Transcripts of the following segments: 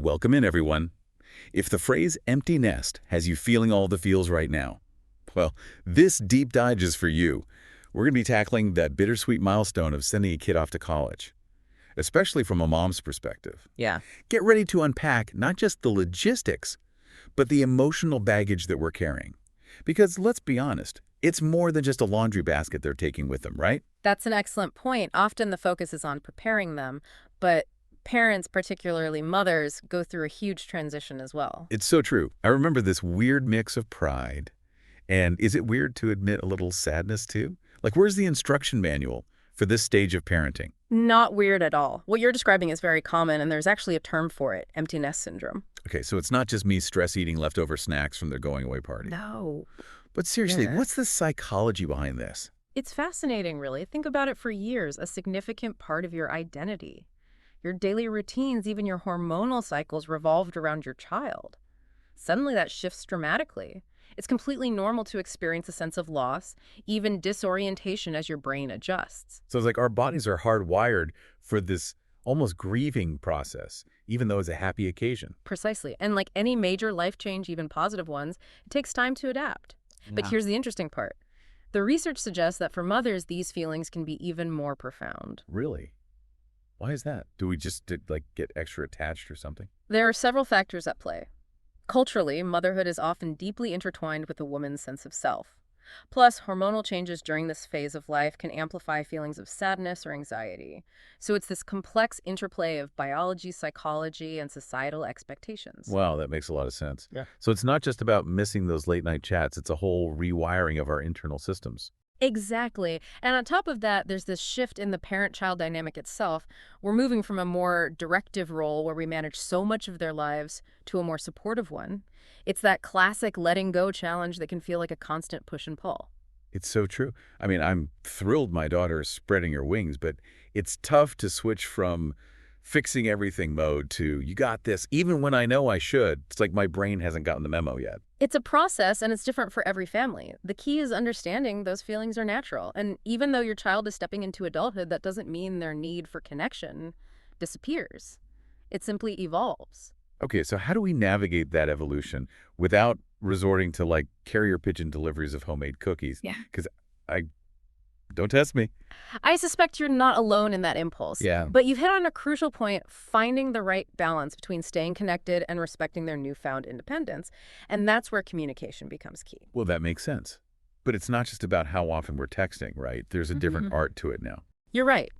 Welcome in, everyone. If the phrase empty nest has you feeling all the feels right now, well, this deep dive is for you. We're going to be tackling that bittersweet milestone of sending a kid off to college, especially from a mom's perspective. Yeah. Get ready to unpack not just the logistics, but the emotional baggage that we're carrying. Because let's be honest, it's more than just a laundry basket they're taking with them, right? That's an excellent point. Often the focus is on preparing them, but parents, particularly mothers, go through a huge transition as well. It's so true. I remember this weird mix of pride, and is it weird to admit a little sadness too? Like, where's the instruction manual for this stage of parenting? Not weird at all. What you're describing is very common, and there's actually a term for it, empty nest syndrome. Okay, so it's not just me stress-eating leftover snacks from their going-away party. No. But seriously, Yeah. what's the psychology behind this? It's fascinating, really. Think about it for years, a significant part of your identity. Your daily routines, even your hormonal cycles revolved around your child. Suddenly that shifts dramatically. It's completely normal to experience a sense of loss, even disorientation as your brain adjusts. So it's like our bodies are hardwired for this almost grieving process, even though it's a happy occasion. Precisely. And like any major life change, even positive ones, it takes time to adapt. But Yeah. here's the interesting part. The research suggests that for mothers, these feelings can be even more profound. Really? Why is that? Do we just like get extra attached or something? There are several factors at play. Culturally, motherhood is often deeply intertwined with a woman's sense of self. Plus, hormonal changes during this phase of life can amplify feelings of sadness or anxiety. So it's this complex interplay of biology, psychology, and societal expectations. Wow, that makes a lot of sense. Yeah. So it's not just about missing those late night chats, it's a whole rewiring of our internal systems. Exactly. And on top of that, there's this shift in the parent-child dynamic itself. We're moving from a more directive role where we manage so much of their lives to a more supportive one. It's that classic letting go challenge that can feel like a constant push and pull. It's so true. I mean, I'm thrilled my daughter is spreading her wings, but it's tough to switch from fixing everything mode to you got this, even when I know I should. It's like my brain hasn't gotten the memo yet. It's a process, and it's different for every family. The key is understanding those feelings are natural. And even though your child is stepping into adulthood, that doesn't mean their need for connection disappears. It simply evolves. Okay, so how do we navigate that evolution without resorting to like carrier pigeon deliveries of homemade cookies? Yeah. Because don't test me. I suspect you're not alone in that impulse. Yeah. But you've hit on a crucial point, finding the right balance between staying connected and respecting their newfound independence. And that's where communication becomes key. Well, that makes sense. But it's not just about how often we're texting, right? There's a different art to it now. You're right.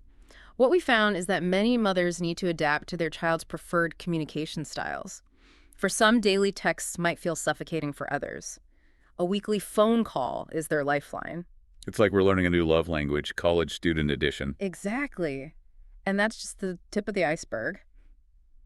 What we found is that many mothers need to adapt to their child's preferred communication styles. For some, daily texts might feel suffocating for others. A weekly phone call is their lifeline. It's like we're learning a new love language, college student edition. Exactly. And that's just the tip of the iceberg.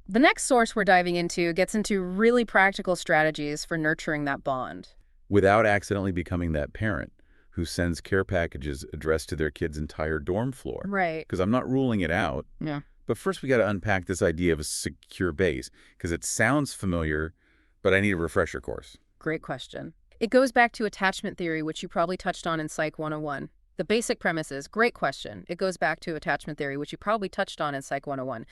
The next source we're diving into gets into really practical strategies for nurturing that bond. Without accidentally becoming that parent who sends care packages addressed to their kid's entire dorm floor. Right. Because I'm not ruling it out. Yeah. But first we got to unpack this idea of a secure base, because it sounds familiar, but I need a refresher course. Great question. It goes back to attachment theory, which you probably touched on in Psych 101. The basic premise is, great question. It goes back to attachment theory, which you probably touched on in Psych 101.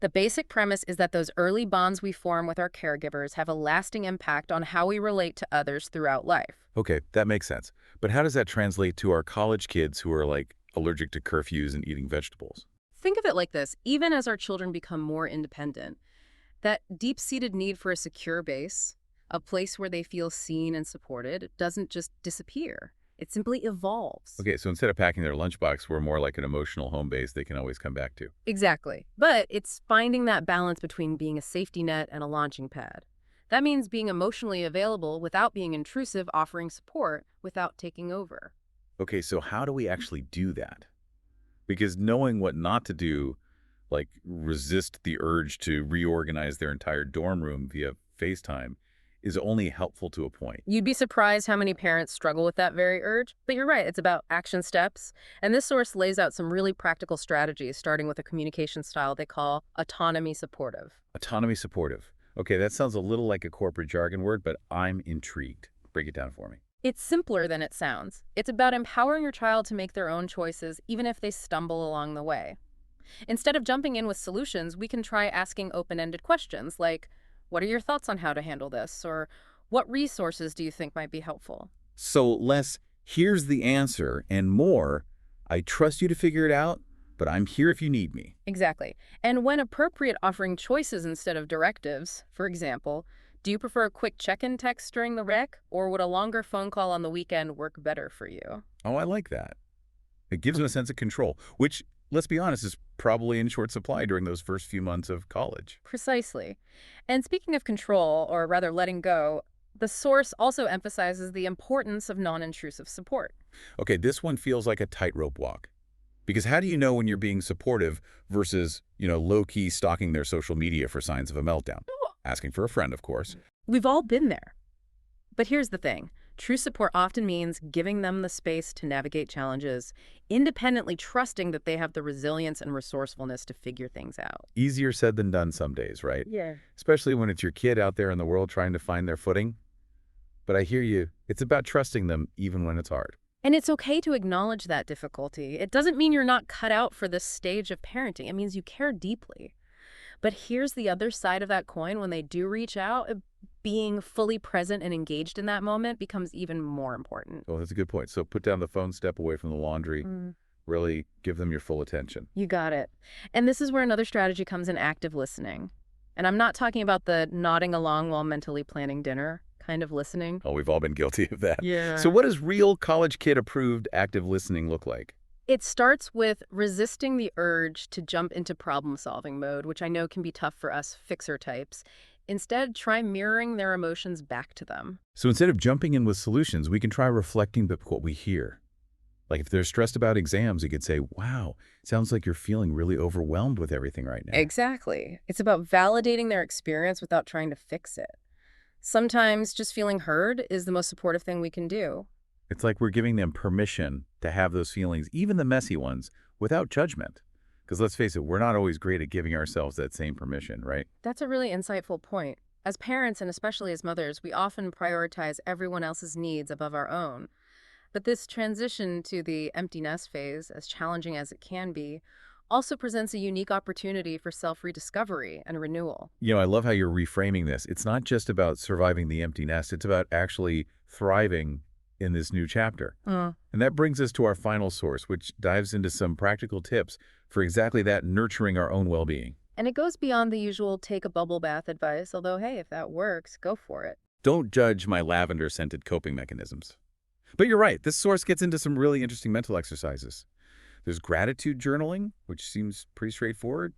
The basic premise is that those early bonds we form with our caregivers have a lasting impact on how we relate to others throughout life. Okay, that makes sense. But how does that translate to our college kids who are like allergic to curfews and eating vegetables? Think of it like this. Even as our children become more independent, that deep-seated need for a secure base, a place where they feel seen and supported, doesn't just disappear. It simply evolves. Okay, so instead of packing their lunchbox, we're more like an emotional home base they can always come back to. Exactly. But it's finding that balance between being a safety net and a launching pad. That means being emotionally available without being intrusive, offering support without taking over. Okay, so how do we actually do that? Because knowing what not to do, like resist the urge to reorganize their entire dorm room via FaceTime, is only helpful to a point. You'd be surprised how many parents struggle with that very urge. But you're right, it's about action steps. And this source lays out some really practical strategies, starting with a communication style they call autonomy supportive. Autonomy supportive. Okay, that sounds a little like a corporate jargon word, but I'm intrigued. Break it down for me. It's simpler than it sounds. It's about empowering your child to make their own choices, even if they stumble along the way. Instead of jumping in with solutions, we can try asking open-ended questions like, what are your thoughts on how to handle this? Or what resources do you think might be helpful? So less, here's the answer, and more, I trust you to figure it out, but I'm here if you need me. Exactly. And when appropriate, offering choices instead of directives. For example, do you prefer a quick check-in text during the wreck, or would a longer phone call on the weekend work better for you? Oh, I like that. It gives them a sense of control, which, let's be honest, is probably in short supply during those first few months of college. Precisely. And speaking of control, or rather letting go, the source also emphasizes the importance of non-intrusive support. Okay, this one feels like a tightrope walk. Because how do you know when you're being supportive versus, low-key stalking their social media for signs of a meltdown? Asking for a friend, of course. We've all been there. But here's the thing. True support often means giving them the space to navigate challenges, independently trusting that they have the resilience and resourcefulness to figure things out. Easier said than done some days, right? Yeah. Especially when it's your kid out there in the world trying to find their footing. But I hear you. It's about trusting them even when it's hard. And it's okay to acknowledge that difficulty. It doesn't mean you're not cut out for this stage of parenting. It means you care deeply. But here's the other side of that coin. When they do reach out, being fully present and engaged in that moment becomes even more important. Oh, that's a good point. So put down the phone, step away from the laundry, really give them your full attention. You got it. And this is where another strategy comes in: active listening. And I'm not talking about the nodding along while mentally planning dinner kind of listening. Oh, we've all been guilty of that. Yeah. So what does real college kid approved active listening look like? It starts with resisting the urge to jump into problem-solving mode, which I know can be tough for us fixer types. Instead, try mirroring their emotions back to them. So instead of jumping in with solutions, we can try reflecting what we hear. Like if they're stressed about exams, you could say, wow, sounds like you're feeling really overwhelmed with everything right now. Exactly. It's about validating their experience without trying to fix it. Sometimes just feeling heard is the most supportive thing we can do. It's like we're giving them permission to have those feelings, even the messy ones, without judgment. Because let's face it, we're not always great at giving ourselves that same permission, right? That's a really insightful point. As parents, and especially as mothers, we often prioritize everyone else's needs above our own. But this transition to the empty nest phase, as challenging as it can be, also presents a unique opportunity for self-rediscovery and renewal. I love how you're reframing this. It's not just about surviving the empty nest. It's about actually thriving in this new chapter. And that brings us to our final source, which dives into some practical tips for exactly that, nurturing our own well-being. And it goes beyond the usual take a bubble bath advice, although, hey, if that works, go for it. Don't judge my lavender-scented coping mechanisms. But you're right, this source gets into some really interesting mental exercises. There's gratitude journaling, which seems pretty straightforward.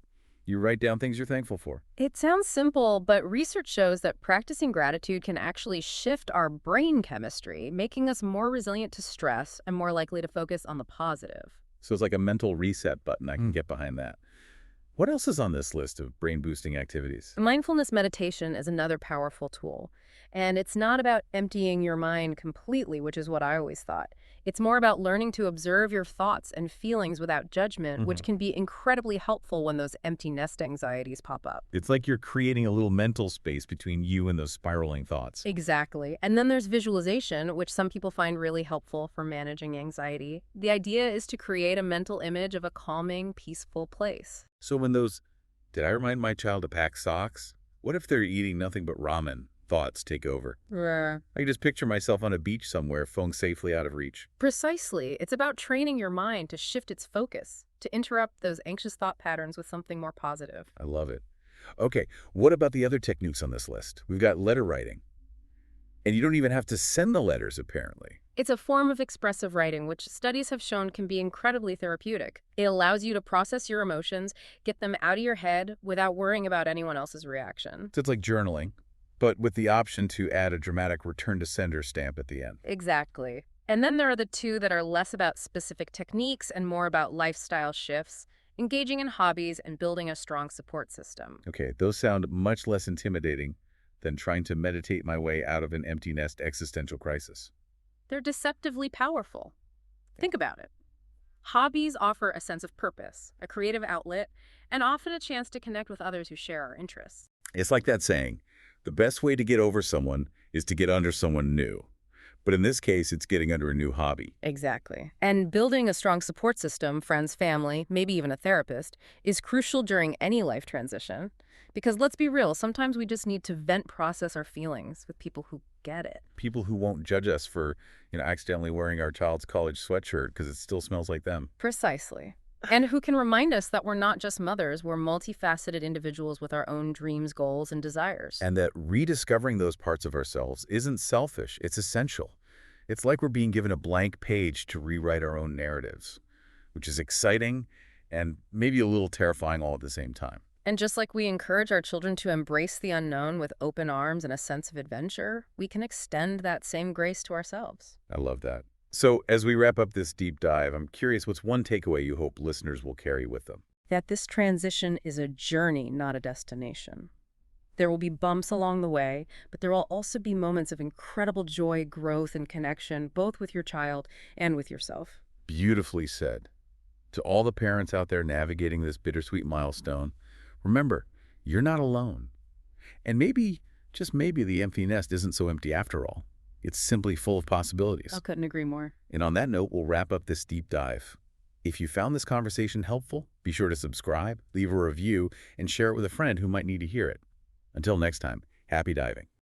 You write down things you're thankful for. It sounds simple, but research shows that practicing gratitude can actually shift our brain chemistry, making us more resilient to stress and more likely to focus on the positive. So it's like a mental reset button. I can get behind that. What else is on this list of brain-boosting activities? Mindfulness meditation is another powerful tool. And it's not about emptying your mind completely, which is what I always thought. It's more about learning to observe your thoughts and feelings without judgment, which can be incredibly helpful when those empty nest anxieties pop up. It's like you're creating a little mental space between you and those spiraling thoughts. Exactly. And then there's visualization, which some people find really helpful for managing anxiety. The idea is to create a mental image of a calming, peaceful place. So when those, did I remind my child to pack socks? What if they're eating nothing but ramen? Thoughts take over. I can just picture myself on a beach somewhere, phone safely out of reach. Precisely. It's about training your mind to shift its focus, to interrupt those anxious thought patterns with something more positive. I love it. Okay, what about the other techniques on this list? We've got letter writing. And you don't even have to send the letters, apparently. It's a form of expressive writing, which studies have shown can be incredibly therapeutic. It allows you to process your emotions, get them out of your head without worrying about anyone else's reaction. So it's like journaling, but with the option to add a dramatic return to sender stamp at the end. Exactly. And then there are the two that are less about specific techniques and more about lifestyle shifts, engaging in hobbies and building a strong support system. Okay, those sound much less intimidating than trying to meditate my way out of an empty nest existential crisis. They're deceptively powerful. Think about it. Hobbies offer a sense of purpose, a creative outlet, and often a chance to connect with others who share our interests. It's like that saying, the best way to get over someone is to get under someone new. But in this case, it's getting under a new hobby. Exactly. And building a strong support system, friends, family, maybe even a therapist, is crucial during any life transition. Because let's be real, sometimes we just need to process our feelings with people who get it. People who won't judge us for, accidentally wearing our child's college sweatshirt because it still smells like them. Precisely. And who can remind us that we're not just mothers, we're multifaceted individuals with our own dreams, goals, and desires. And that rediscovering those parts of ourselves isn't selfish, it's essential. It's like we're being given a blank page to rewrite our own narratives, which is exciting and maybe a little terrifying all at the same time. And just like we encourage our children to embrace the unknown with open arms and a sense of adventure, we can extend that same grace to ourselves. I love that. So as we wrap up this deep dive, I'm curious, what's one takeaway you hope listeners will carry with them? That this transition is a journey, not a destination. There will be bumps along the way, but there will also be moments of incredible joy, growth, and connection, both with your child and with yourself. Beautifully said. To all the parents out there navigating this bittersweet milestone, remember, you're not alone. And maybe, just maybe, the empty nest isn't so empty after all. It's simply full of possibilities. I couldn't agree more. And on that note, we'll wrap up this deep dive. If you found this conversation helpful, be sure to subscribe, leave a review, and share it with a friend who might need to hear it. Until next time, happy diving.